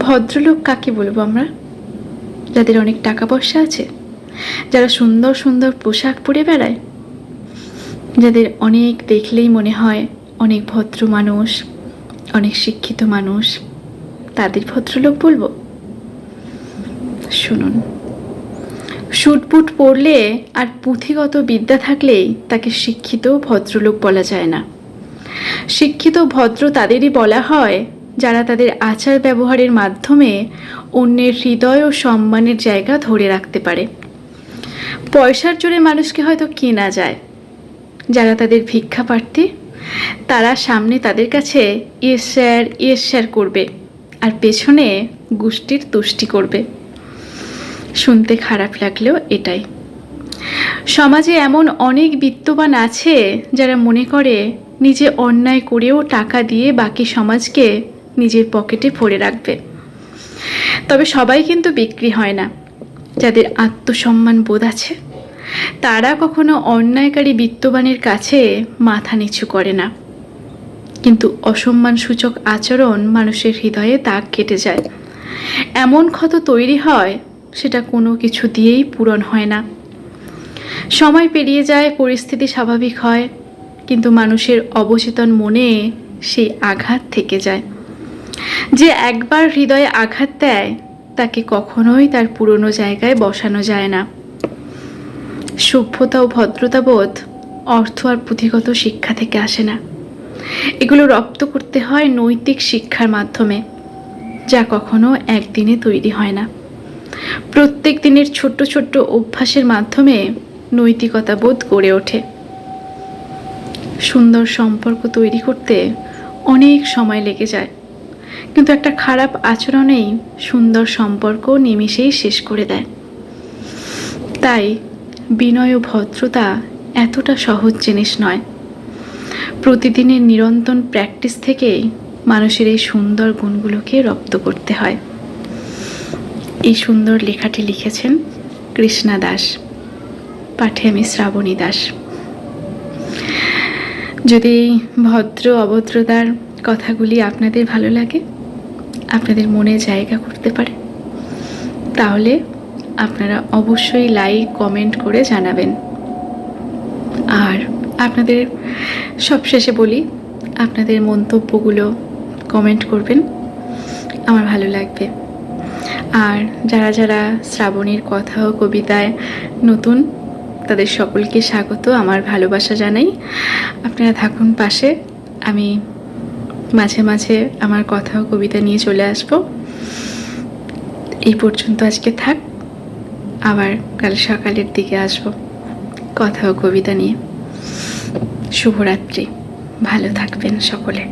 ভদ্রলোক কাকে বলবো আমরা? যাদের অনেক টাকা পয়সা আছে, যারা সুন্দর সুন্দর পোশাক পরে বেড়ায়, যাদের অনেক দেখলেই মনে হয় অনেক ভদ্র মানুষ, অনেক শিক্ষিত মানুষ, তাদের ভদ্রলোক বলবো? শুনুন, স্যুট বুট পরলে আর পুঁথিগত বিদ্যা থাকলেই তাকে শিক্ষিত ভদ্রলোক বলা যায় না। শিক্ষিত ভদ্র তাদেরই বলা হয় যারা তাদের আচার ব্যবহারের মাধ্যমে অন্যের হৃদয় ও সম্মানের জায়গা ধরে রাখতে পারে। পয়সার জোরে মানুষকে হয়তো কেনা যায়। যারা তাদের ভিক্ষা প্রার্থী, তারা সামনে তাদের কাছে ইয়েস স্যার ইয়েস স্যার করবে, আর পেছনে গোষ্ঠীর তুষ্টি করবে। শুনতে খারাপ লাগলেও এটাই। সমাজে এমন অনেক বিত্তবান আছে যারা মনে করে নিজে অন্যায় করেও টাকা দিয়ে বাকি সমাজকে নিজের পকেটে ভরে রাখবে। তবে সবাই কিন্তু বিক্রি হয় না। যাদের আত্মসম্মান বোধ আছে, তারা কখনো অন্যায়কারী বিত্তবানের কাছে মাথা নিচু করে না। কিন্তু অসম্মানসূচক আচরণ মানুষের হৃদয়ে দাগ কেটে যায়। এমন ক্ষত তৈরি হয়, সেটা কোনো কিছু দিয়েই পূরণ হয় না। সময় পেরিয়ে যায়, পরিস্থিতি স্বাভাবিক হয়, কিন্তু মানুষের অবচেতন মনে সেই আঘাত থেকে যায়। যে একবার হৃদয়ে আঘাত দেয়, তাকে কখনোই তার পুরনো জায়গায় বসানো যায় না। সভ্যতা ও ভদ্রতাবোধ অর্থ আর পুঁথিগত শিক্ষা থেকে আসে না। এগুলো রপ্ত করতে হয় নৈতিক শিক্ষার মাধ্যমে, যা কখনো একদিনে তৈরি হয় না। প্রত্যেক দিনের ছোট্ট ছোট্ট অভ্যাসের মাধ্যমে নৈতিকতা বোধ গড়ে ওঠে। সুন্দর সম্পর্ক তৈরি করতে অনেক সময় লেগে যায়, কিন্তু একটা খারাপ আচরণেই সুন্দর সম্পর্ক নিমেষেই শেষ করে দেয়। তাই বিনয় ও ভদ্রতা এতটা সহজ জিনিস নয়। প্রতিদিনের নিরন্তর প্র্যাকটিস থেকেই মানুষের এই সুন্দর গুণগুলোকে রপ্ত করতে হয়। এই সুন্দর লেখাটি লিখেছেন কৃষ্ণা দাস, পাঠে আমি শ্রাবণী দাস। যদি ভদ্র অভদ্রতার কথাগুলি আপনাদের ভালো লাগে, আপনাদের মনে জায়গা করতে পারে, তাহলে আপনারা অবশ্যই লাইক কমেন্ট করে জানাবেন। আর আপনাদের সবশেষে বলি, আপনাদের মন্তব্যগুলো কমেন্ট করবেন, আমার ভালো লাগবে। আর যারা যারা শ্রাবণীর কথা ও কবিতায় নতুন, তাদের সকলকে স্বাগত, আমার ভালোবাসা জানাই। আপনারা থাকুন পাশে, আমি মাঝে মাঝে আমার কথা ও কবিতা নিয়ে চলে আসব। এই পর্যন্ত আজকে থাক, আবার কাল সকালের দিকে আসব কথা ও কবিতা নিয়ে। শুভরাত্রি, ভালো থাকবেন সকলে।